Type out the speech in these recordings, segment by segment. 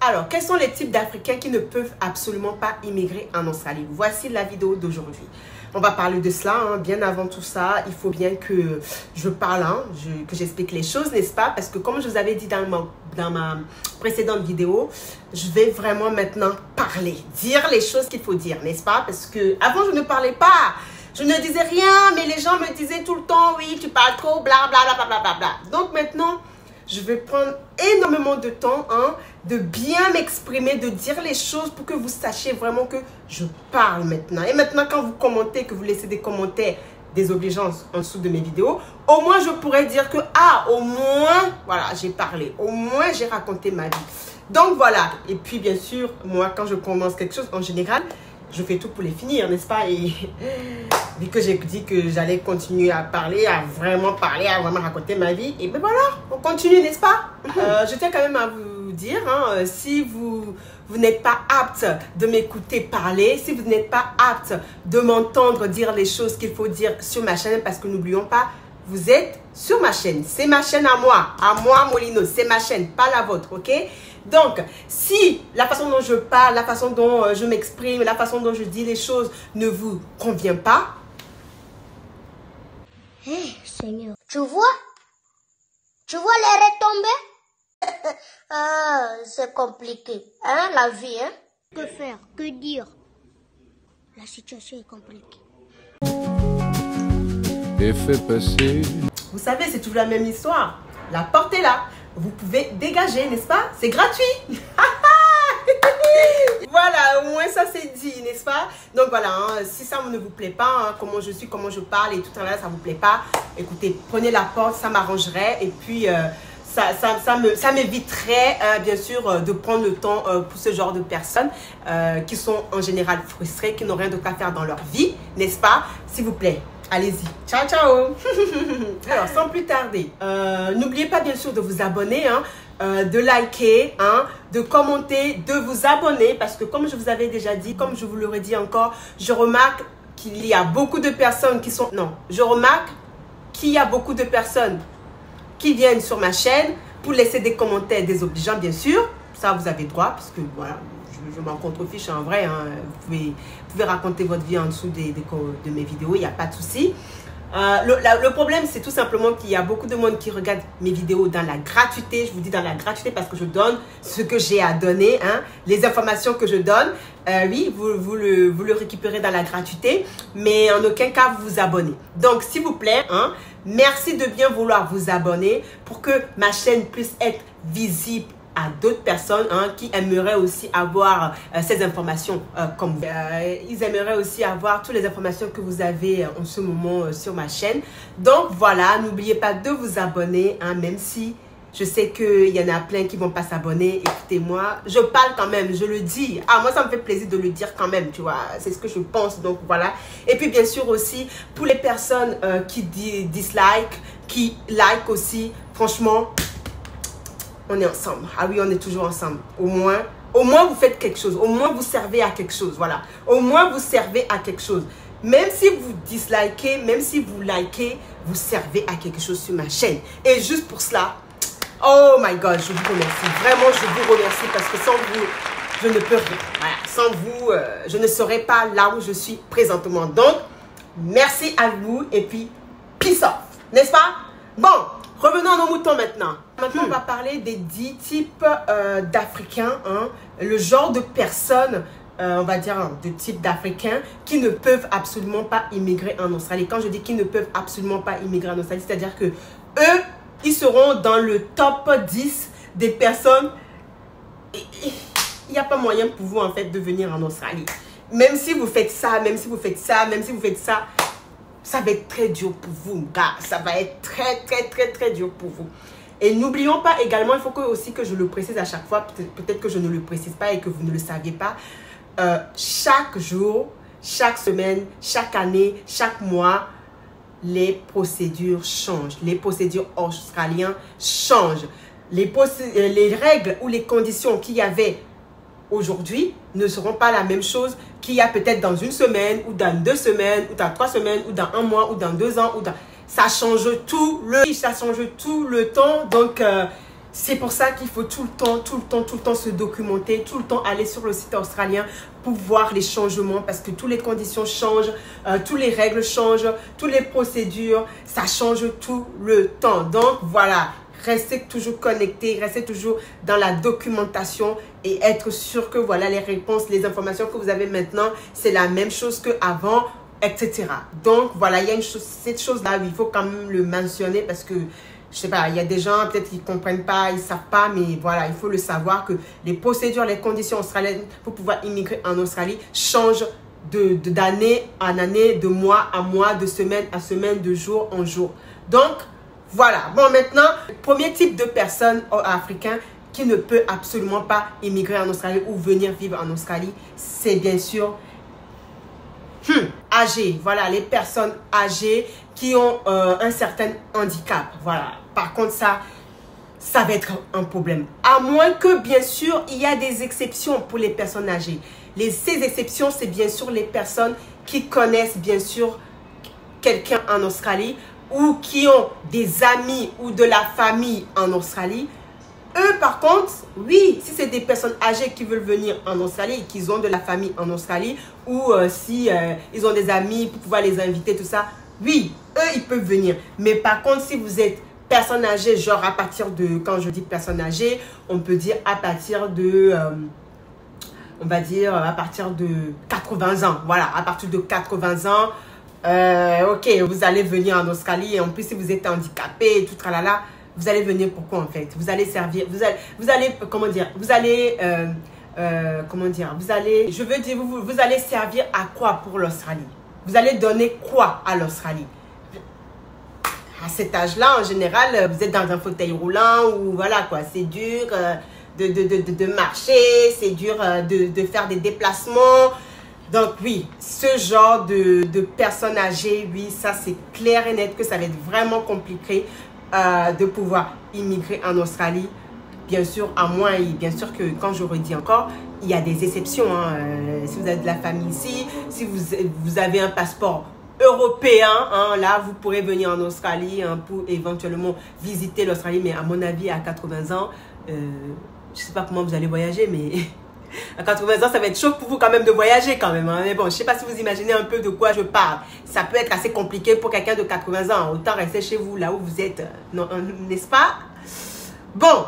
Alors, quels sont les types d'Africains qui ne peuvent absolument pas immigrer en Australie? Voici la vidéo d'aujourd'hui. On va parler de cela, hein. Bien avant tout ça, il faut bien que je parle, hein, que j'explique les choses, n'est-ce pas? Parce que comme je vous avais dit dans ma précédente vidéo, je vais vraiment maintenant parler, dire les choses qu'il faut dire, n'est-ce pas? Parce que avant je ne parlais pas, je ne disais rien, mais les gens me disaient tout le temps, oui, tu parles trop, bla bla bla bla bla bla. Donc maintenant, je vais prendre énormément de temps, hein, de bien m'exprimer, de dire les choses pour que vous sachiez vraiment que je parle maintenant. Et maintenant, quand vous commentez, que vous laissez des commentaires désobligeants en dessous de mes vidéos, au moins je pourrais dire que, ah, au moins, voilà, j'ai parlé. Au moins, j'ai raconté ma vie. Donc voilà. Et puis, bien sûr, moi, quand je commence quelque chose, en général, je fais tout pour les finir, n'est-ce pas? Et vu que j'ai dit que j'allais continuer à parler, à vraiment raconter ma vie, et bien voilà, on continue, n'est-ce pas? Je tiens quand même à vous dire, hein, si vous n'êtes pas apte de m'écouter parler, si vous n'êtes pas apte de m'entendre dire les choses qu'il faut dire sur ma chaîne, parce que n'oublions pas, vous êtes sur ma chaîne. C'est ma chaîne à moi Molino, c'est ma chaîne, pas la vôtre, ok? Donc, si la façon dont je parle, la façon dont je m'exprime, la façon dont je dis les choses ne vous convient pas. Hé, Seigneur, tu vois les retombées? Ah, c'est compliqué, hein, la vie, hein? Que faire, que dire? La situation est compliquée. Et fait passer. Vous savez, c'est toujours la même histoire. La porte est là. Vous pouvez dégager, n'est-ce pas? C'est gratuit. Voilà, au moins ça c'est dit, n'est-ce pas? Donc voilà, hein, si ça ne vous plaît pas, hein, comment je suis, comment je parle et tout ça, ça ne vous plaît pas, écoutez, prenez la porte, ça m'arrangerait. Et puis, ça m'éviterait, bien sûr, de prendre le temps pour ce genre de personnes qui sont en général frustrées, qui n'ont rien d'autre à faire dans leur vie, n'est-ce pas? S'il vous plaît. Allez-y. Ciao, ciao. Alors, sans plus tarder, n'oubliez pas bien sûr de vous abonner, hein, de liker, hein, de commenter, de vous abonner. Parce que comme je vous avais déjà dit, comme je vous l'aurais dit encore, je remarque qu'il y a beaucoup de personnes qui sont... Non, je remarque qu'il y a beaucoup de personnes qui viennent sur ma chaîne pour laisser des commentaires désobligeants, bien sûr. Ça, vous avez droit, parce que voilà... Je m'en contrefiche en vrai, hein. Vous pouvez raconter votre vie en dessous de mes vidéos, il n'y a pas de souci. Le problème, c'est tout simplement qu'il y a beaucoup de monde qui regarde mes vidéos dans la gratuité. Je vous dis dans la gratuité parce que je donne ce que j'ai à donner, hein, les informations que je donne. Oui, vous le récupérez dans la gratuité, mais en aucun cas vous vous abonnez. Donc, s'il vous plaît, hein, merci de bien vouloir vous abonner pour que ma chaîne puisse être visible à d'autres personnes, hein, qui aimeraient aussi avoir ces informations comme vous. Ils aimeraient aussi avoir toutes les informations que vous avez en ce moment sur ma chaîne. Donc voilà, n'oubliez pas de vous abonner, hein, même si je sais qu'il y en a plein qui ne vont pas s'abonner. Écoutez-moi, je parle quand même, je le dis. Ah, moi ça me fait plaisir de le dire quand même, tu vois. C'est ce que je pense, donc voilà. Et puis bien sûr aussi, pour les personnes qui dislike, qui like aussi, franchement... On est ensemble. Ah oui, on est toujours ensemble. Au moins vous faites quelque chose. Au moins, vous servez à quelque chose. Voilà. Au moins, vous servez à quelque chose. Même si vous dislikez, même si vous likez, vous servez à quelque chose sur ma chaîne. Et juste pour cela, oh my God, je vous remercie. Vraiment, je vous remercie parce que sans vous, je ne peux rien. Voilà. Sans vous, je ne serais pas là où je suis présentement. Donc, merci à vous et puis, peace off. N'est-ce pas? Bon. Revenons à nos moutons maintenant. Maintenant, on va parler des 10 types d'Africains, hein, le genre de personnes, on va dire, de type d'Africains qui ne peuvent absolument pas immigrer en Australie. Quand je dis qu'ils ne peuvent absolument pas immigrer en Australie, c'est-à-dire que eux, ils seront dans le top 10 des personnes. Il n'y a pas moyen pour vous, en fait, de venir en Australie. Même si vous faites ça, même si vous faites ça, même si vous faites ça, ça va être très dur pour vous, gars. Ça va être très dur pour vous. Et n'oublions pas également, il faut aussi que je le précise à chaque fois, peut-être que je ne le précise pas et que vous ne le saviez pas. Chaque jour, chaque semaine, chaque année, chaque mois, les procédures changent. Les procédures australiennes changent. Les règles ou les conditions qu'il y avait aujourd'hui ne seront pas la même chose qu'il y a peut-être dans une semaine, ou dans 2 semaines, ou dans 3 semaines, ou dans 1 mois, ou dans 2 ans, ou dans... Ça change tout le temps. Donc, C'est pour ça qu'il faut tout le temps se documenter, tout le temps aller sur le site australien pour voir les changements parce que toutes les conditions changent, toutes les règles changent, toutes les procédures, ça change tout le temps. Donc voilà, restez toujours connectés, restez toujours dans la documentation et être sûr que voilà les réponses, les informations que vous avez maintenant, c'est la même chose qu'avant, etc. Donc voilà, il y a cette chose-là, il faut quand même le mentionner parce que je sais pas, il y a des gens peut-être qui ne comprennent pas, ils ne savent pas, mais voilà, il faut le savoir que les procédures, les conditions australiennes pour pouvoir immigrer en Australie changent d'année en année, de mois à mois, de semaine à semaine, de jour en jour. Donc, voilà. Bon, maintenant, le premier type de personne africain qui ne peut absolument pas immigrer en Australie ou venir vivre en Australie, c'est bien sûr âgés. Voilà, les personnes âgées qui ont un certain handicap. Voilà. Par contre, ça va être un problème. À moins que, bien sûr, il y a des exceptions pour les personnes âgées. Ces exceptions, c'est bien sûr les personnes qui connaissent, bien sûr, quelqu'un en Australie ou qui ont des amis ou de la famille en Australie. Eux, par contre, oui, si c'est des personnes âgées qui veulent venir en Australie et qu'ils ont de la famille en Australie ou si ils ont des amis pour pouvoir les inviter, tout ça, oui, eux, ils peuvent venir. Mais par contre, si vous êtes personne âgée, genre à partir de, quand je dis personne âgée, on peut dire à partir de, on va dire à partir de 80 ans. Voilà, à partir de 80 ans, ok, vous allez venir en Australie et en plus si vous êtes handicapé et tout, tralala, vous allez venir pourquoi en fait? Vous allez servir, vous allez, comment dire, vous allez, comment dire, vous allez, je veux dire, vous allez servir à quoi pour l'Australie? Vous allez donner quoi à l'Australie? À cet âge-là, en général, vous êtes dans un fauteuil roulant ou voilà quoi, c'est dur de marcher, c'est dur de faire des déplacements. Donc oui, ce genre de personnes âgées, oui, ça c'est clair et net que ça va être vraiment compliqué de pouvoir immigrer en Australie. Bien sûr, à moins, bien sûr que quand je redis encore, il y a des exceptions. Hein. Si vous avez de la famille ici, si vous avez un passeport européen, hein, là, vous pourrez venir en Australie hein, pour éventuellement visiter l'Australie. Mais à mon avis, à 80 ans, je ne sais pas comment vous allez voyager, mais à 80 ans, ça va être chaud pour vous quand même de voyager quand même. Hein. Mais bon, je ne sais pas si vous imaginez un peu de quoi je parle. Ça peut être assez compliqué pour quelqu'un de 80 ans. Autant rester chez vous, là où vous êtes, n'est-ce pas? Bon.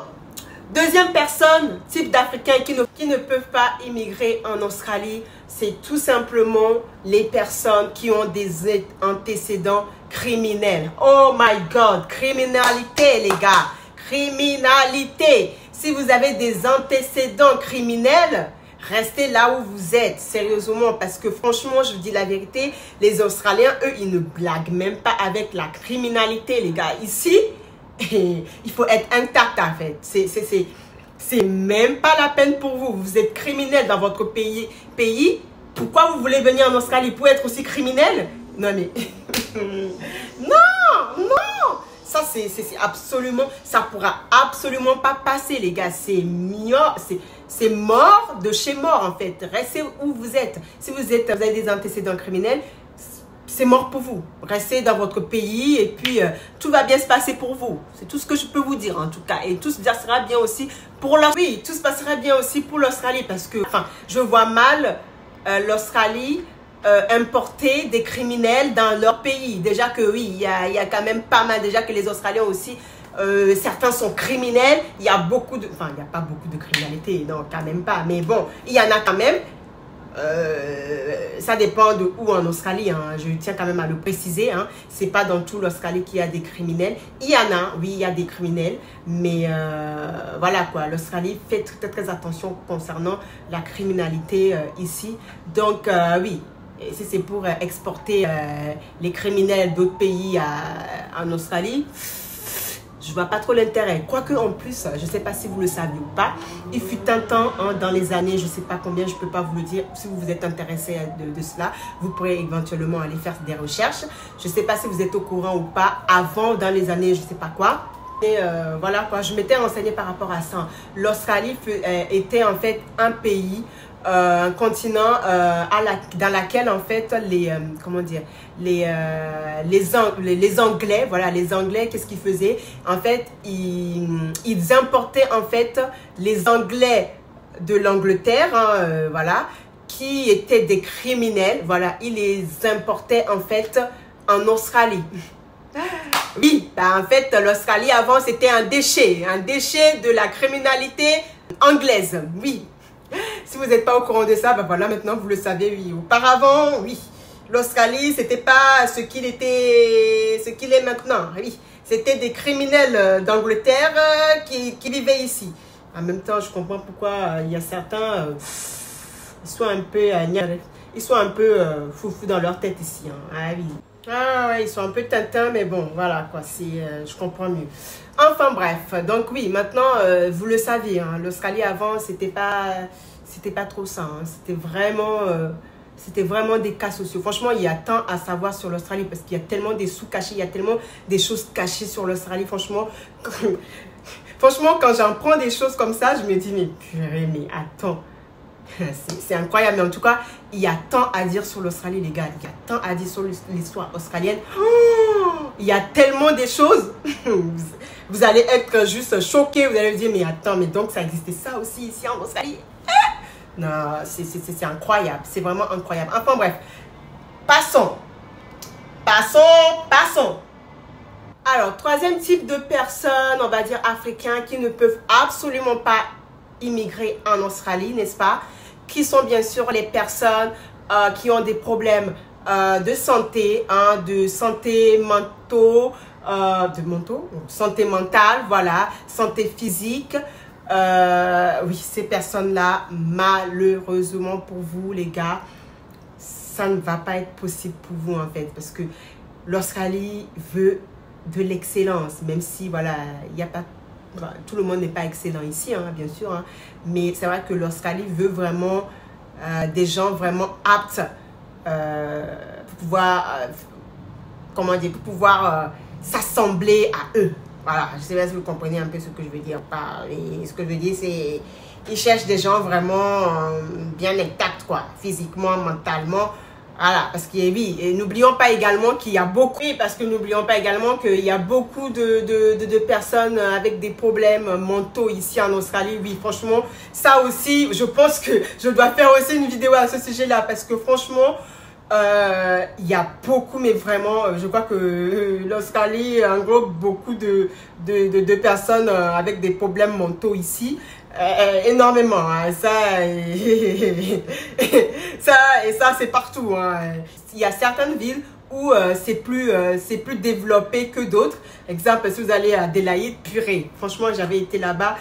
Deuxième personne, type d'Africains qui ne peuvent pas immigrer en Australie, c'est tout simplement les personnes qui ont des antécédents criminels. Oh my God, criminalité les gars, criminalité. Si vous avez des antécédents criminels, restez là où vous êtes, sérieusement, parce que franchement, je vous dis la vérité, les Australiens, eux, ils ne blaguent même pas avec la criminalité les gars. Ici, il faut être intact en fait. C'est même pas la peine pour vous. Vous êtes criminel dans votre pays. Pourquoi vous voulez venir en Australie pour être aussi criminel? Non mais non. Ça c'est absolument, ça pourra absolument pas passer les gars. C'est mort de chez mort en fait. Restez où vous êtes. Si vous avez des antécédents criminels, c'est mort pour vous. Restez dans votre pays et puis tout va bien se passer pour vous. C'est tout ce que je peux vous dire en tout cas. Et tout se passera bien aussi pour l'Australie. Oui, tout se passera bien aussi pour l'Australie parce que, enfin, je vois mal l'Australie importer des criminels dans leur pays. Déjà que oui, il y a quand même pas mal. Déjà que les Australiens aussi, certains sont criminels. Il y a beaucoup de... Enfin, il n'y a pas beaucoup de criminalité. Non, quand même pas. Mais bon, il y en a quand même. Ça dépend de où en Australie, hein. Je tiens quand même à le préciser, hein. C'est pas dans tout l'Australie qu'il y a des criminels. Il y en a, oui, il y a des criminels, mais voilà quoi, l'Australie fait très attention concernant la criminalité ici. Donc oui, si c'est pour exporter les criminels d'autres pays en Australie, je vois pas trop l'intérêt. Quoique en plus, je sais pas si vous le savez ou pas, il fut un temps, hein, dans les années, je sais pas combien, je peux pas vous le dire. Si vous vous êtes intéressé de cela, vous pourrez éventuellement aller faire des recherches. Je sais pas si vous êtes au courant ou pas. Avant, dans les années, je sais pas quoi. Et voilà quoi, je m'étais renseignée par rapport à ça. L'Australie était en fait un pays un continent dans laquelle en fait comment dire, les Anglais, voilà, les Anglais, qu'est-ce qu'ils faisaient? En fait, ils importaient en fait les Anglais de l'Angleterre, hein, voilà, qui étaient des criminels, voilà, ils les importaient en fait en Australie. Oui, bah en fait, l'Australie avant c'était un déchet de la criminalité anglaise, oui. Si vous n'êtes pas au courant de ça, ben voilà, maintenant vous le savez, oui. Auparavant, oui, l'Australie, c'était pas ce qu'il est maintenant, oui. C'était des criminels d'Angleterre qui vivaient ici. En même temps, je comprends pourquoi il y a certains, ils sont un peu foufou dans leur tête ici, hein. Ah oui. Ah ouais, ils sont un peu tintins, mais bon, voilà quoi, je comprends mieux. Enfin bref, donc oui, maintenant, vous le savez, hein, l'Australie avant, c'était pas trop ça, hein, c'était vraiment des cas sociaux. Franchement, il y a tant à savoir sur l'Australie parce qu'il y a tellement des sous cachés, il y a tellement des choses cachées sur l'Australie, franchement. Franchement, quand j'en prends des choses comme ça, je me dis, mais purée, mais attends. C'est incroyable, mais en tout cas, il y a tant à dire sur l'Australie, les gars. Il y a tant à dire sur l'histoire australienne. Oh, il y a tellement de choses. Vous allez être juste choqués. Vous allez vous dire, mais attends, mais donc ça existait ça aussi ici en Australie? Non, c'est incroyable. C'est vraiment incroyable. Enfin bref, passons. Alors, troisième type de personnes, on va dire africains, qui ne peuvent absolument pas immigrer en Australie, n'est-ce pas? Qui sont bien sûr les personnes qui ont des problèmes de santé, hein, de santé santé mentale, voilà, santé physique. Oui, ces personnes-là, malheureusement pour vous, les gars, ça ne va pas être possible pour vous en fait, parce que l'Australie veut de l'excellence, même si voilà, il n'y a pas tout le monde n'est pas excellent ici, hein, bien sûr, hein, mais c'est vrai que l'Australie veut vraiment des gens vraiment aptes pour pouvoir, comment dire, pour pouvoir s'assembler à eux. Voilà, je ne sais pas si vous comprenez un peu ce que je veux dire. Ce que je veux dire, c'est qu'ils cherchent des gens vraiment bien intacts, quoi, physiquement, mentalement. Voilà, parce que oui, et n'oublions pas également qu'il y a beaucoup, de personnes avec des problèmes mentaux ici en Australie. Oui, franchement, ça aussi, je pense que je dois faire aussi une vidéo à ce sujet-là, parce que franchement, il y a beaucoup, mais vraiment, je crois que l'Australie englobe beaucoup de personnes avec des problèmes mentaux ici. Énormément, hein. Ça c'est partout, hein. Il y a certaines villes où c'est plus développé que d'autres. Exemple, si vous allez à Adélaïde, purée, franchement j'avais été là-bas,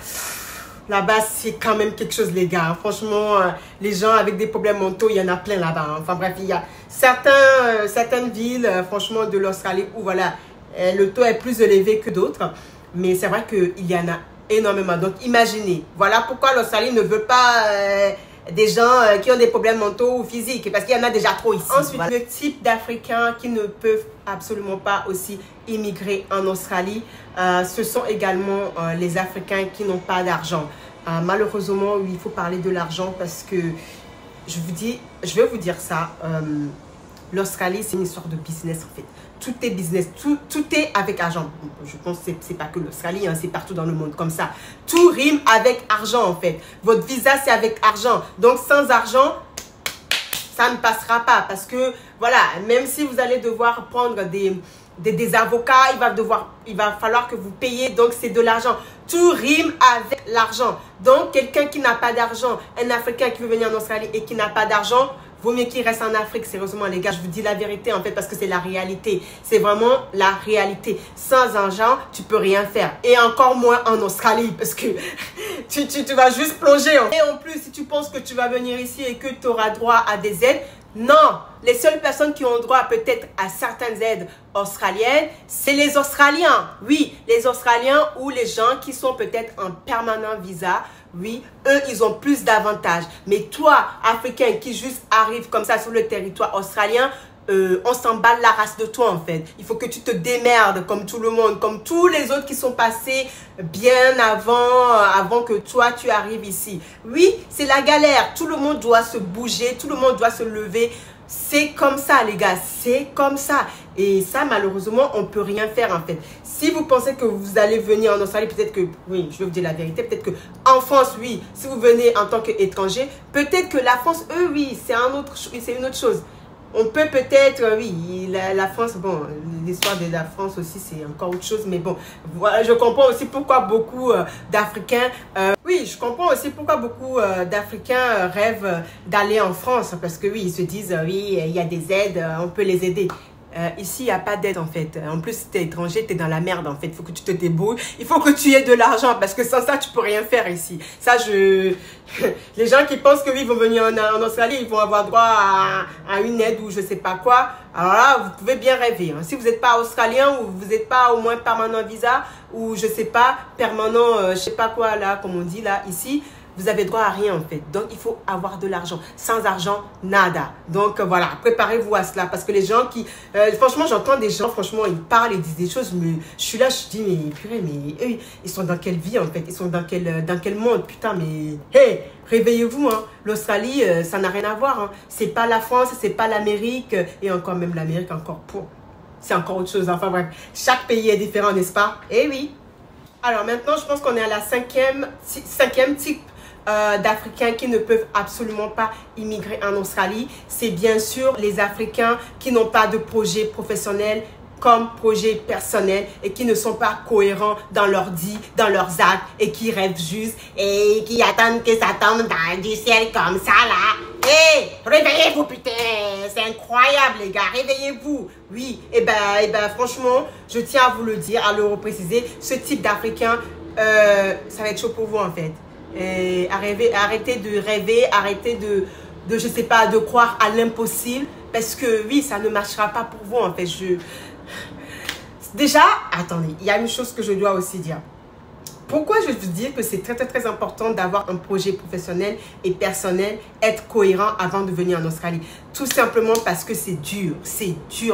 c'est quand même quelque chose, les gars. Franchement, les gens avec des problèmes mentaux, il y en a plein là-bas, hein. Enfin bref, il y a certaines villes, franchement, de l'Australie où voilà, le taux est plus élevé que d'autres, mais c'est vrai qu'il y en a énormément. Donc imaginez, voilà pourquoi l'Australie ne veut pas des gens qui ont des problèmes mentaux ou physiques, parce qu'il y en a déjà trop ici. Ensuite, voilà, le type d'Africains qui ne peuvent absolument pas aussi immigrer en Australie, ce sont également les Africains qui n'ont pas d'argent. Malheureusement, oui, il faut parler de l'argent, parce que je vais vous dire ça, l'Australie c'est une histoire de business en fait. Tout est business, tout est avec argent. Je pense que c'est pas que l'Australie, hein, c'est partout dans le monde comme ça. Tout rime avec argent en fait. Votre visa c'est avec argent. Donc sans argent, ça ne passera pas. Parce que voilà, même si vous allez devoir prendre des avocats, il va falloir que vous payiez. Donc c'est de l'argent. Tout rime avec l'argent. Donc quelqu'un qui n'a pas d'argent, un Africain qui veut venir en Australie et qui n'a pas d'argent, vaut mieux qu'il reste en Afrique. Sérieusement les gars, je vous dis la vérité en fait, parce que c'est la réalité. C'est vraiment la réalité. Sans argent, tu peux rien faire. Et encore moins en Australie, parce que tu vas juste plonger. Et en plus, si tu penses que tu vas venir ici et que tu auras droit à des aides, non. Les seules personnes qui ont droit peut-être à certaines aides australiennes, c'est les Australiens. Oui, les Australiens ou les gens qui sont peut-être en permanent visa. Oui, eux, ils ont plus d'avantages. Mais toi, Africain, qui juste arrive comme ça sur le territoire australien, on s'emballe la race de toi en fait. Il faut que tu te démerdes comme tout le monde, comme tous les autres qui sont passés bien avant que toi tu arrives ici. Oui, c'est la galère. Tout le monde doit se bouger, tout le monde doit se lever. C'est comme ça les gars, c'est comme ça. Et ça malheureusement on peut rien faire en fait. Si vous pensez que vous allez venir en Australie, peut-être que, oui, je vais vous dire la vérité, peut-être que en France, oui, si vous venez en tant qu'étranger, peut-être que la France, eux, oui, c'est une autre chose. On peut peut-être, oui, la France, bon, l'histoire de la France aussi, c'est encore autre chose. Mais bon, voilà, je comprends aussi pourquoi beaucoup d'Africains, oui, je comprends aussi pourquoi beaucoup d'Africains rêvent d'aller en France. Parce que oui, ils se disent, oui, il y a des aides, on peut les aider. Ici, il n'y a pas d'aide en fait. En plus, si tu es étranger, tu es dans la merde en fait. Il faut que tu te débrouilles. Il faut que tu aies de l'argent parce que sans ça, tu peux rien faire ici. Ça, les gens qui pensent que oui, ils vont venir en Australie, ils vont avoir droit à une aide ou je sais pas quoi. Alors là, vous pouvez bien rêver. Hein. Si vous n'êtes pas australien ou vous n'êtes pas au moins permanent visa ou je sais pas, permanent, je sais pas quoi là, comme on dit là, ici, vous avez droit à rien en fait. Donc, il faut avoir de l'argent. Sans argent, nada. Donc, voilà, préparez-vous à cela. Parce que les gens qui... franchement, j'entends des gens, franchement, ils parlent, ils disent des choses. Mais je suis là, je dis, mais purée, mais eux, ils sont dans quelle vie en fait? Ils sont dans quel monde? Putain, mais... Hey, réveillez-vous, hein. L'Australie, ça n'a rien à voir. Hein. C'est pas la France, c'est pas l'Amérique. Et encore même l'Amérique, encore pour... C'est encore autre chose. Enfin bref, chaque pays est différent, n'est-ce pas? Eh oui. Alors maintenant, je pense qu'on est à la cinquième type d'Africains qui ne peuvent absolument pas immigrer en Australie. C'est bien sûr les Africains qui n'ont pas de projet professionnel comme projet personnel et qui ne sont pas cohérents dans leurs dits, dans leurs actes et qui rêvent juste et qui attendent que ça tombe du ciel comme ça là. Hé, réveillez-vous putain, c'est incroyable les gars, réveillez-vous. Oui, et ben franchement, je tiens à vous le dire, à le repréciser, ce type d'Africain, ça va être chaud pour vous en fait. Et arrêtez de rêver, arrêtez de je sais pas, de croire à l'impossible parce que oui, ça ne marchera pas pour vous en fait. Déjà, attendez, il y a une chose que je dois aussi dire. Pourquoi je vous dis que c'est très important d'avoir un projet professionnel et personnel, être cohérent avant de venir en Australie? Tout simplement parce que c'est dur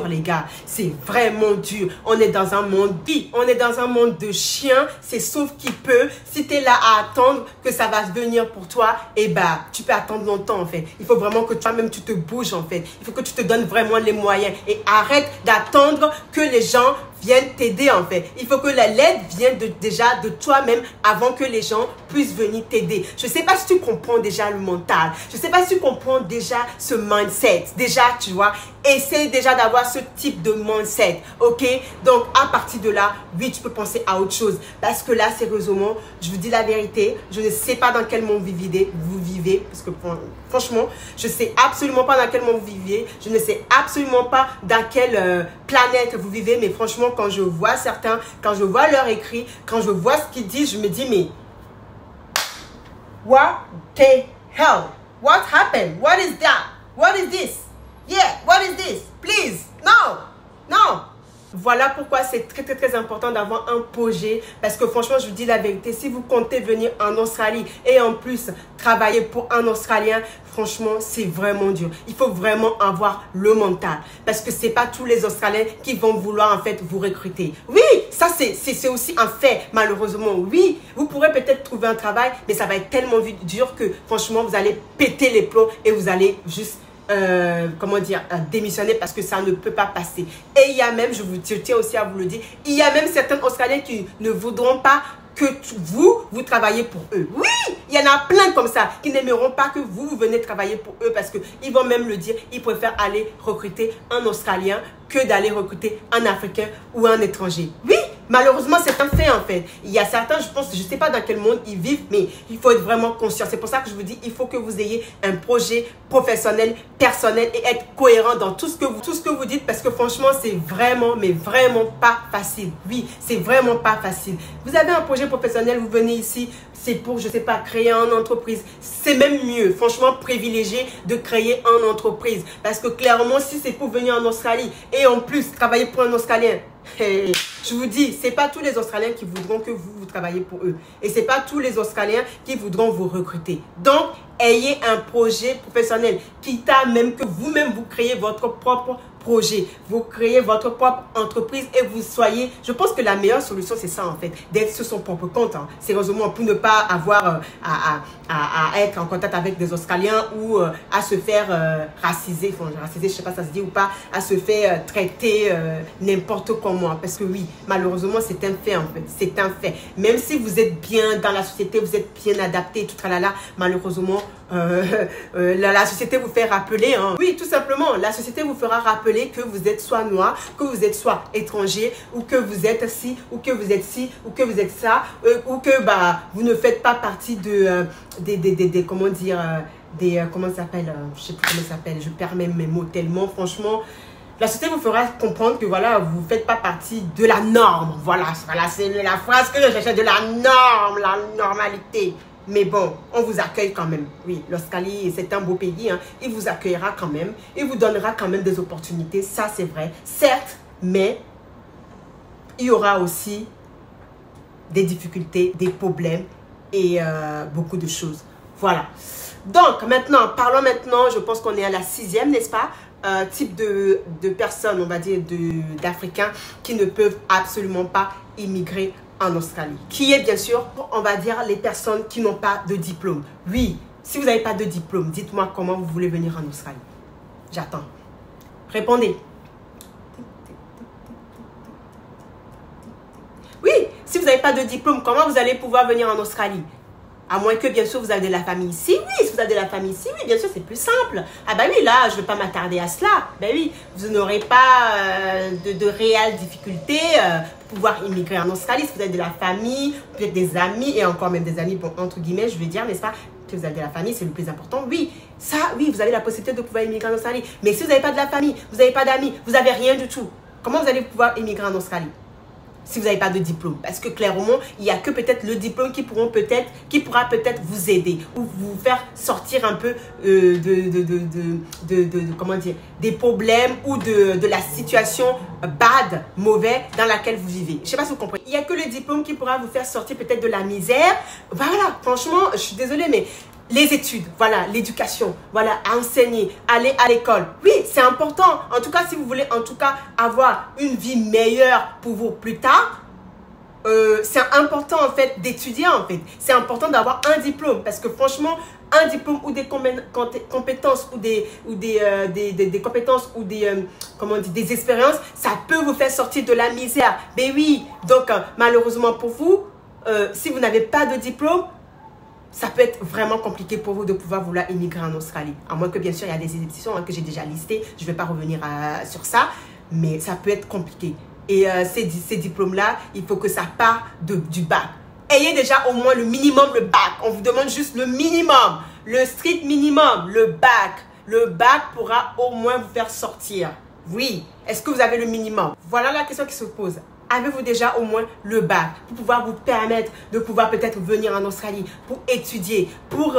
les gars, c'est vraiment dur. On est dans un monde on est dans un monde de chiens, c'est sauf qui peut. Si tu es là à attendre que ça va venir pour toi, eh ben, tu peux attendre longtemps en fait. Il faut vraiment que toi-même tu te bouges en fait. Il faut que tu te donnes vraiment les moyens et arrête d'attendre que les gens viennent t'aider en fait. Il faut que l'aide vienne déjà de toi-même avant que les gens puissent venir t'aider. Je ne sais pas si tu comprends déjà le mental. Je ne sais pas si tu comprends déjà ce mindset. Déjà, tu vois, essaie déjà d'avoir ce type de mindset, ok? Donc, à partir de là, oui, tu peux penser à autre chose. Parce que là, sérieusement, je vous dis la vérité, je ne sais pas dans quel monde vous vivez, parce que franchement, je ne sais absolument pas dans quel monde vous vivez, je ne sais absolument pas dans quelle planète vous vivez, mais franchement, quand je vois certains, quand je vois leur écrit, quand je vois ce qu'ils disent, je me dis, mais what the hell? What happened? What is that? What is this? Yeah, what is this? Please, no, no. Voilà pourquoi c'est très important d'avoir un projet. Parce que franchement, je vous dis la vérité, si vous comptez venir en Australie et en plus travailler pour un Australien, franchement, c'est vraiment dur. Il faut vraiment avoir le mental. Parce que c'est pas tous les Australiens qui vont vouloir en fait vous recruter. Oui, ça c'est aussi un fait, malheureusement. Oui, vous pourrez peut-être trouver un travail, mais ça va être tellement dur que franchement, vous allez péter les plombs et vous allez juste... comment dire, démissionner parce que ça ne peut pas passer. Et il y a même, je tiens aussi à vous le dire, il y a même certains Australiens qui ne voudront pas que vous travaillez pour eux. Oui, il y en a plein comme ça qui n'aimeront pas que vous venez travailler pour eux parce qu'ils vont même le dire, ils préfèrent aller recruter un Australien que d'aller recruter un Africain ou un étranger. Oui, malheureusement, c'est un fait en fait. Il y a certains, je pense, je ne sais pas dans quel monde ils vivent, mais il faut être vraiment conscient. C'est pour ça que je vous dis, il faut que vous ayez un projet professionnel, personnel et être cohérent dans tout ce que vous dites parce que franchement, c'est vraiment, mais vraiment pas facile. Oui, c'est vraiment pas facile. Vous avez un projet professionnel, vous venez ici, c'est pour, je sais pas, créer une entreprise. C'est même mieux, franchement, privilégié de créer une entreprise. Parce que clairement, si c'est pour venir en Australie et en plus travailler pour un Australien, je vous dis, c'est pas tous les Australiens qui voudront que vous travaillez pour eux. Et c'est pas tous les Australiens qui voudront vous recruter. Donc, ayez un projet professionnel. Quitte à même que vous-même vous créez votre propre projet, vous créez votre propre entreprise et vous soyez, je pense que la meilleure solution c'est ça en fait, d'être sur son propre compte, hein. Sérieusement, pour ne pas avoir à être en contact avec des Australiens ou à se faire raciser, enfin raciser, je sais pas si ça se dit ou pas, à se faire traiter n'importe comment, parce que oui, malheureusement c'est un fait en fait, c'est un fait. Même si vous êtes bien dans la société, vous êtes bien adapté, tout tralala, malheureusement la société vous fait rappeler, hein. Oui, tout simplement, la société vous fera rappeler que vous êtes soit noir, que vous êtes soit étranger, ou que vous êtes ci, ou que vous êtes ci, ou que vous êtes ça, ou que bah vous ne faites pas partie de comment dire, comment ça s'appelle, je sais plus comment ça s'appelle, je perds même mes mots tellement, franchement. La société vous fera comprendre que voilà, vous ne faites pas partie de la norme. Voilà, c'est la phrase que je cherchais, de la norme, la normalité. Mais bon, on vous accueille quand même. Oui, l'Australie, c'est un beau pays, hein. Il vous accueillera quand même. Il vous donnera quand même des opportunités. Ça, c'est vrai. Certes, mais il y aura aussi des difficultés, des problèmes et beaucoup de choses. Voilà. Donc, maintenant, parlons maintenant, je pense qu'on est à la 6e, n'est-ce pas? Type de personnes, on va dire, d'Africains qui ne peuvent absolument pas immigrer en Australie. Qui est bien sûr, on va dire, les personnes qui n'ont pas de diplôme. Oui, si vous n'avez pas de diplôme, dites-moi comment vous voulez venir en Australie. J'attends. Répondez. Oui, si vous n'avez pas de diplôme, comment vous allez pouvoir venir en Australie? À moins que, bien sûr, vous avez de la famille ici. Oui, si vous avez de la famille ici, oui, bien sûr, c'est plus simple. Ah bah oui, là, je ne vais pas m'attarder à cela. Ben oui, vous n'aurez pas de réelles difficultés pour pouvoir immigrer en Australie. Si vous avez de la famille, peut-être des amis, et encore même des amis, bon, entre guillemets, je veux dire, n'est-ce pas? Si vous avez de la famille, c'est le plus important. Oui, ça, oui, vous avez la possibilité de pouvoir immigrer en Australie. Mais si vous n'avez pas de la famille, vous n'avez pas d'amis, vous n'avez rien du tout, comment vous allez pouvoir immigrer en Australie? Si vous n'avez pas de diplôme, parce que clairement, il n'y a que peut-être le diplôme qui pourra peut-être vous aider ou vous faire sortir un peu comment dire, des problèmes ou de la situation bad, mauvais dans laquelle vous vivez. Je ne sais pas si vous comprenez. Il n'y a que le diplôme qui pourra vous faire sortir peut-être de la misère. Voilà, franchement, je suis désolée, mais les études, voilà, l'éducation, voilà, enseigner, aller à l'école. Oui, c'est important. En tout cas, si vous voulez, en tout cas, avoir une vie meilleure pour vous plus tard, c'est important, en fait, d'étudier, en fait. C'est important d'avoir un diplôme parce que, franchement, un diplôme ou des compétences ou des compétences ou comment dire, des expériences, ça peut vous faire sortir de la misère. Mais oui, donc, malheureusement pour vous, si vous n'avez pas de diplôme, ça peut être vraiment compliqué pour vous de pouvoir vouloir immigrer en Australie. À moins que, bien sûr, il y a des exceptions que j'ai déjà listées. Je ne vais pas revenir sur ça, mais ça peut être compliqué. Et ces diplômes-là, il faut que ça parte du bac. Ayez déjà au moins le minimum, le bac. On vous demande juste le minimum, le strict minimum, le bac. Le bac pourra au moins vous faire sortir. Oui, est-ce que vous avez le minimum? Voilà la question qui se pose. Avez-vous déjà au moins le bac pour pouvoir vous permettre de pouvoir peut-être venir en Australie pour étudier, pour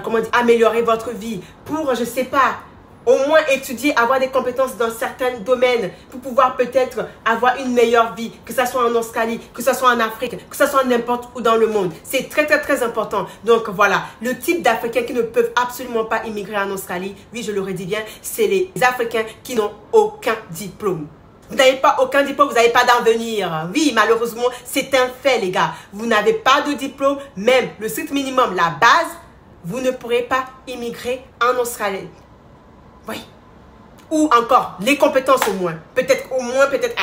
comment dire, améliorer votre vie, pour, je ne sais pas, au moins étudier, avoir des compétences dans certains domaines pour pouvoir peut-être avoir une meilleure vie, que ce soit en Australie, que ce soit en Afrique, que ce soit n'importe où dans le monde. C'est très, très, très important. Donc voilà, le type d'Africains qui ne peuvent absolument pas immigrer en Australie, oui, je le redis bien, c'est les Africains qui n'ont aucun diplôme. Vous n'avez pas aucun diplôme, vous n'avez pas d'avenir. Oui, malheureusement, c'est un fait, les gars. Vous n'avez pas de diplôme, même le strict minimum, la base, vous ne pourrez pas immigrer en Australie. Oui. Ou encore, les compétences au moins. Peut-être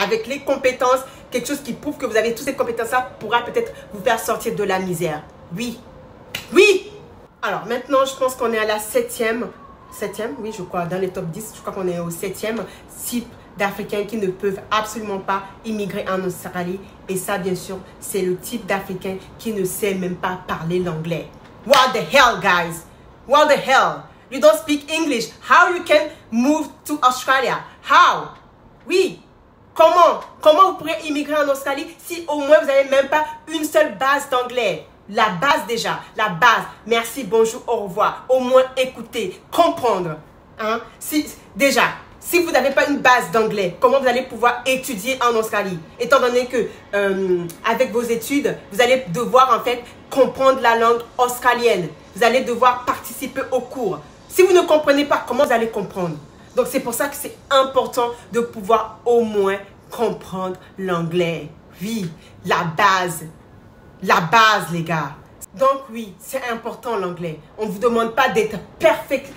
avec les compétences, quelque chose qui prouve que vous avez toutes ces compétences-là pourra peut-être vous faire sortir de la misère. Oui. Oui. Alors, maintenant, je pense qu'on est à la 7e. 7e, oui, je crois, dans les top 10, je crois qu'on est au 7e type d'Africains qui ne peuvent absolument pas immigrer en Australie. Et ça, bien sûr, c'est le type d'Africain qui ne sait même pas parler l'anglais. What the hell, guys? What the hell? You don't speak English. How you can move to Australia? How? Oui. Comment? Comment vous pourrez immigrer en Australie si au moins vous n'avez même pas une seule base d'anglais? La base déjà, la base. Merci, bonjour, au revoir. Au moins écouter, comprendre. Hein? Déjà, si vous n'avez pas une base d'anglais, comment vous allez pouvoir étudier en Australie? Étant donné que avec vos études, vous allez devoir en fait comprendre la langue australienne. Vous allez devoir participer aux cours. Si vous ne comprenez pas, comment vous allez comprendre? Donc, c'est pour ça que c'est important de pouvoir au moins comprendre l'anglais. Oui, la base. La base, les gars. Donc, oui, c'est important l'anglais. On ne vous demande pas d'être perfect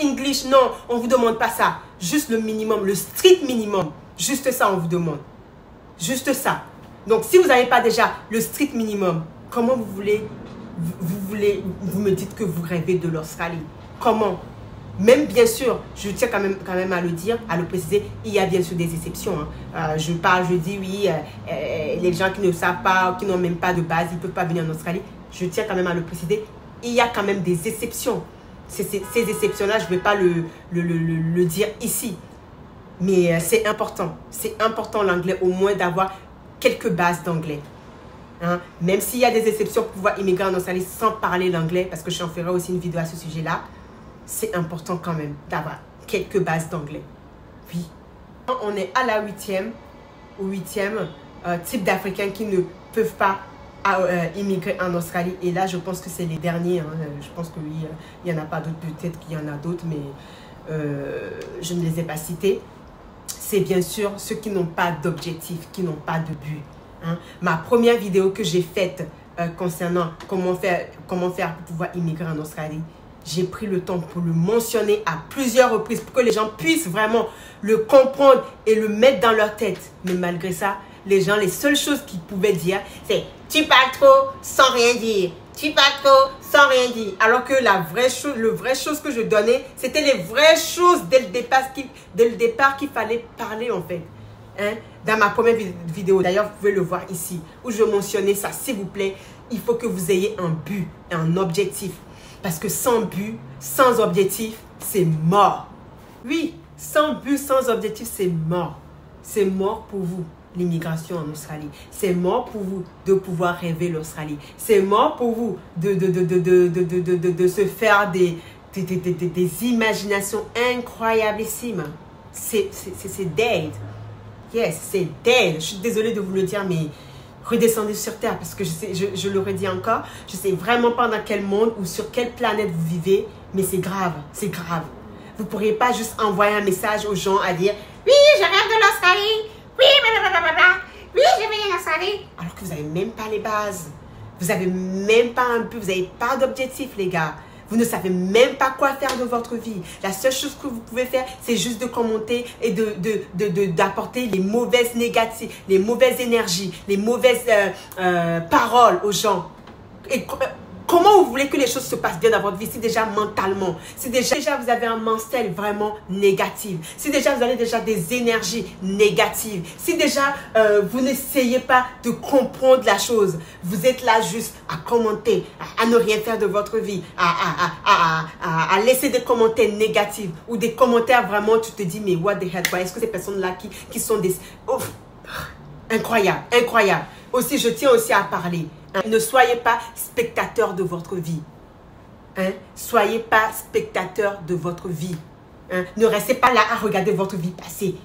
English. Non, on ne vous demande pas ça. Juste le minimum, le strict minimum. Juste ça, on vous demande. Juste ça. Donc, si vous n'avez pas déjà le strict minimum, comment vous me dites que vous rêvez de l'Australie? Comment? Même bien sûr, je tiens quand même à le dire, à le préciser, il y a bien sûr des exceptions. Hein. Je dis oui, les gens qui ne savent pas, qui n'ont même pas de base, ils ne peuvent pas venir en Australie. Je tiens quand même à le préciser, il y a quand même des exceptions. Ces exceptions-là, je ne vais pas le dire ici. Mais c'est important l'anglais, au moins d'avoir quelques bases d'anglais. Hein? Même s'il y a des exceptions pour pouvoir immigrer en Australie sans parler l'anglais, parce que j'en ferai aussi une vidéo à ce sujet-là, c'est important quand même d'avoir quelques bases d'anglais. Oui. On est à la huitième type d'Africains qui ne peuvent pas immigrer en Australie. Et là, je pense que c'est les derniers. Hein. Je pense que oui, il n'y en a pas d'autres. Peut-être qu'il y en a d'autres, mais je ne les ai pas cités. C'est bien sûr ceux qui n'ont pas d'objectif, qui n'ont pas de but. Hein. Ma première vidéo que j'ai faite concernant comment faire pour pouvoir immigrer en Australie, j'ai pris le temps pour le mentionner à plusieurs reprises pour que les gens puissent vraiment le comprendre et le mettre dans leur tête. Mais malgré ça, les gens, les seules choses qu'ils pouvaient dire, c'est « tu parles trop sans rien dire ». Tu parles trop sans rien dire. Alors que la vraie chose que je donnais, c'était les vraies choses dès le départ qu'il fallait parler en fait. Hein? Dans ma première vidéo, d'ailleurs vous pouvez le voir ici, où je mentionnais ça, s'il vous plaît, il faut que vous ayez un but, un objectif. Parce que sans but, sans objectif, c'est mort. Oui, sans but, sans objectif, c'est mort. C'est mort pour vous, l'immigration en Australie. C'est mort pour vous de pouvoir rêver l'Australie. C'est mort pour vous de se faire des imaginations incroyablissimes. C'est dead. Yes, c'est dead. Je suis désolée de vous le dire, mais redescendez sur Terre, parce que je le redis encore, je ne sais vraiment pas dans quel monde ou sur quelle planète vous vivez, mais c'est grave, c'est grave. Vous ne pourriez pas juste envoyer un message aux gens à dire « Oui, je rêve de l'Australie, oui, blablabla, oui, je vais en Australie », alors que vous n'avez même pas les bases. Vous n'avez même pas un but, vous n'avez pas d'objectif, les gars. Vous ne savez même pas quoi faire de votre vie. La seule chose que vous pouvez faire, c'est juste de commenter et d'apporter les mauvaises négatives, les mauvaises énergies, les mauvaises paroles aux gens. Et comment vous voulez que les choses se passent bien dans votre vie si déjà mentalement, si déjà vous avez un mindset vraiment négatif, si déjà vous avez déjà des énergies négatives, si déjà vous n'essayez pas de comprendre la chose, vous êtes là juste à commenter, à ne rien faire de votre vie, à laisser des commentaires négatifs ou des commentaires vraiment, tu te dis mais what the hell, est-ce que ces personnes-là qui sont des... Oh, incroyable, incroyable. Aussi, je tiens aussi à parler. Hein? Ne soyez pas spectateur de votre vie. Hein? Soyez pas spectateur de votre vie. Hein? Ne restez pas là à regarder votre vie passer.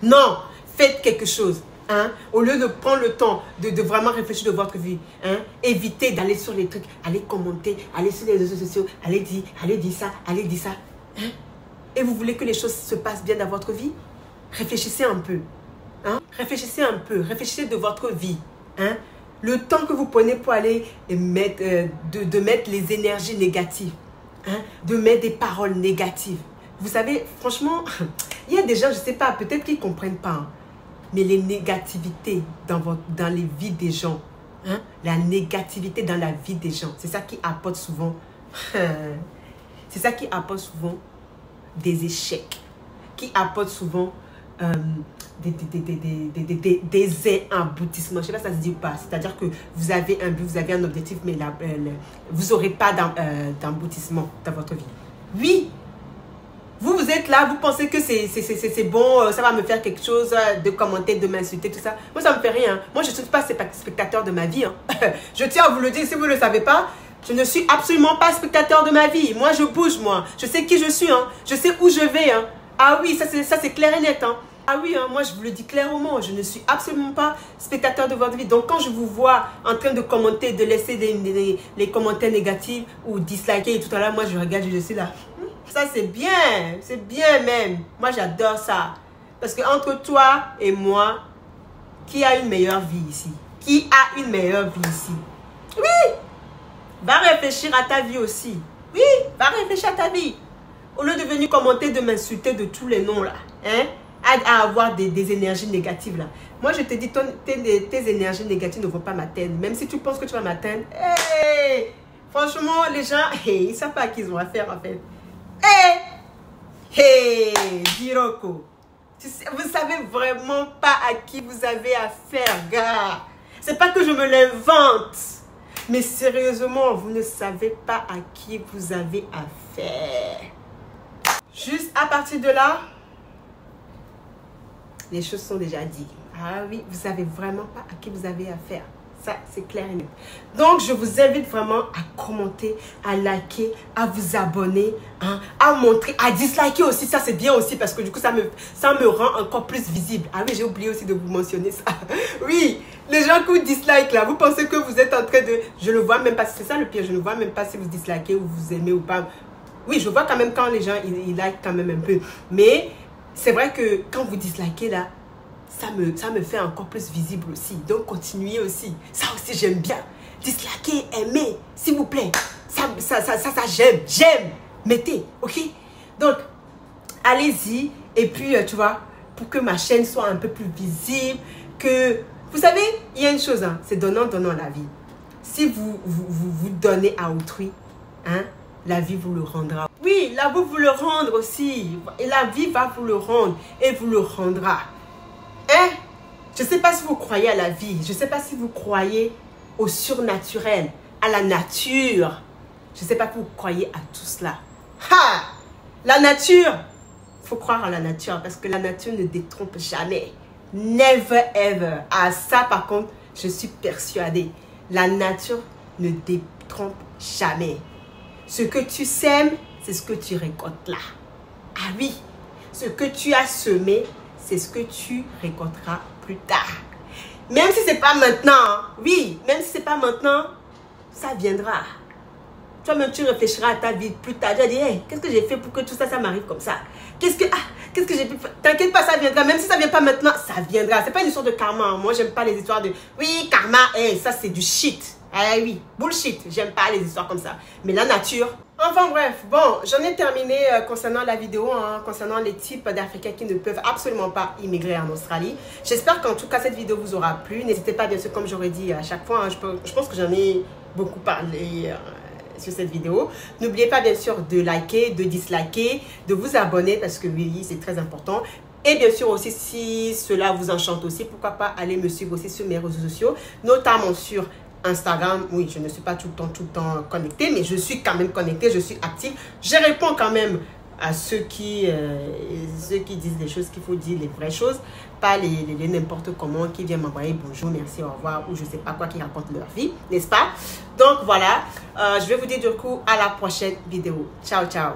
Non, faites quelque chose. Hein? Au lieu de prendre le temps de vraiment réfléchir de votre vie, hein? Évitez d'aller sur les trucs, allez commenter, allez sur les réseaux sociaux, allez dire ça, allez dire ça. Hein? Et vous voulez que les choses se passent bien dans votre vie? Réfléchissez un peu. Hein? Réfléchissez un peu, réfléchissez de votre vie. Hein? Le temps que vous prenez pour aller mettre, de mettre les énergies négatives, hein? De mettre des paroles négatives. Vous savez, franchement, il y a des gens, je ne sais pas, peut-être qu'ils ne comprennent pas, hein, mais les négativités dans les vies des gens, hein? La négativité dans la vie des gens, c'est ça qui apporte souvent, c'est ça qui apporte souvent des échecs, qui apporte souvent des aboutissements. Je ne sais pas si ça se dit ou pas. C'est-à-dire que vous avez un but, vous avez un objectif, mais vous n'aurez pas d'aboutissement dans votre vie. Oui, vous êtes là, vous pensez que c'est bon, ça va me faire quelque chose, de commenter, de m'insulter, tout ça. Moi, ça ne me fait rien. Moi, je ne suis pas spectateur de ma vie. Hein. Je tiens à vous le dire, si vous ne le savez pas, je ne suis absolument pas spectateur de ma vie. Moi, je bouge, moi. Je sais qui je suis, hein. Je sais où je vais, hein. Ah oui, ça c'est clair et net, hein. Ah oui, hein, moi je vous le dis clairement, je ne suis absolument pas spectateur de votre vie. Donc quand je vous vois en train de commenter, de laisser les commentaires négatifs ou disliker et tout à l'heure, moi je regarde, je suis là. Ça, c'est bien même. Moi, j'adore ça. Parce que entre toi et moi, qui a une meilleure vie ici? Qui a une meilleure vie ici? Oui! Va réfléchir à ta vie aussi. Oui, va réfléchir à ta vie. Au lieu de venir commenter, de m'insulter de tous les noms là. Hein? À avoir des énergies négatives là. Moi, je te dis, tes énergies négatives ne vont pas m'atteindre. Même si tu penses que tu vas m'atteindre. Hey! Franchement, les gens, hey, ils ne savent pas à qui ils ont affaire en fait. Hey, Diroko, vous savez vraiment pas à qui vous avez affaire, gars. C'est pas que je me l'invente, mais sérieusement, vous ne savez pas à qui vous avez affaire. Juste à partir de là, les choses sont déjà dites. Ah oui, vous savez vraiment pas à qui vous avez affaire. Ça, c'est clair et net. Donc, je vous invite vraiment à commenter, à liker, à vous abonner, hein, à montrer, à disliker aussi. Ça, c'est bien aussi parce que du coup, ça me rend encore plus visible. Ah oui, j'ai oublié aussi de vous mentionner ça. Oui, les gens qui vous dislike là, vous pensez que vous êtes en train de... Je ne vois même pas, c'est ça le pire, je ne vois même pas si vous dislikez ou vous aimez ou pas. Oui, je vois quand même quand les gens, ils like quand même un peu. Mais c'est vrai que quand vous dislikez là, ça me fait encore plus visible aussi. Donc, continuez aussi. Ça aussi, j'aime bien. Dislikez, aimez, s'il vous plaît. Ça j'aime. Mettez, ok? Donc, allez-y. Et puis, tu vois, pour que ma chaîne soit un peu plus visible, que... Vous savez, il y a une chose, hein, c'est donnant la vie. Si vous donnez à autrui, hein, la vie vous le rendra. Oui, la vie vous le rendre aussi. Et la vie va vous le rendre et vous le rendra. Hein? Je ne sais pas si vous croyez à la vie. Je ne sais pas si vous croyez au surnaturel, à la nature. Je ne sais pas si vous croyez à tout cela. Ha! La nature. Il faut croire à la nature parce que la nature ne détrompe jamais. Never ever. À ça, par contre, je suis persuadée. La nature ne détrompe jamais. Ce que tu sèmes, c'est ce que tu récoltes là. Ah oui. Ce que tu as semé, c'est ce que tu récolteras plus tard. Même si ce n'est pas maintenant, oui, même si ce n'est pas maintenant, ça viendra. Toi-même, tu réfléchiras à ta vie plus tard. Tu vas dire, hey, qu'est-ce que j'ai fait pour que tout ça, ça m'arrive comme ça? Qu'est-ce que j'ai pu faire? T'inquiète pas, ça viendra. Même si ça ne vient pas maintenant, ça viendra. Ce n'est pas une histoire de karma. Moi, j'aime pas les histoires de, oui, karma, hey, ça c'est du shit. Ah oui, bullshit. J'aime pas les histoires comme ça. Mais la nature... Enfin bref, bon, j'en ai terminé concernant la vidéo, hein, concernant les types d'Africains qui ne peuvent absolument pas immigrer en Australie. J'espère qu'en tout cas cette vidéo vous aura plu. N'hésitez pas bien sûr, comme j'aurais dit à chaque fois, hein, je pense que j'en ai beaucoup parlé sur cette vidéo. N'oubliez pas bien sûr de liker, de disliker, de vous abonner parce que oui, c'est très important. Et bien sûr aussi, si cela vous enchante aussi, pourquoi pas aller me suivre aussi sur mes réseaux sociaux, notamment sur Instagram. Oui, je ne suis pas tout le temps connectée, mais je suis quand même connectée, je suis active. Je réponds quand même à ceux qui disent des choses qu'il faut dire, les vraies choses, pas les n'importe comment qui viennent m'envoyer bonjour, merci, au revoir, ou je sais pas quoi, qui racontent leur vie, n'est-ce pas? Donc voilà, je vais vous dire du coup à la prochaine vidéo. Ciao, ciao.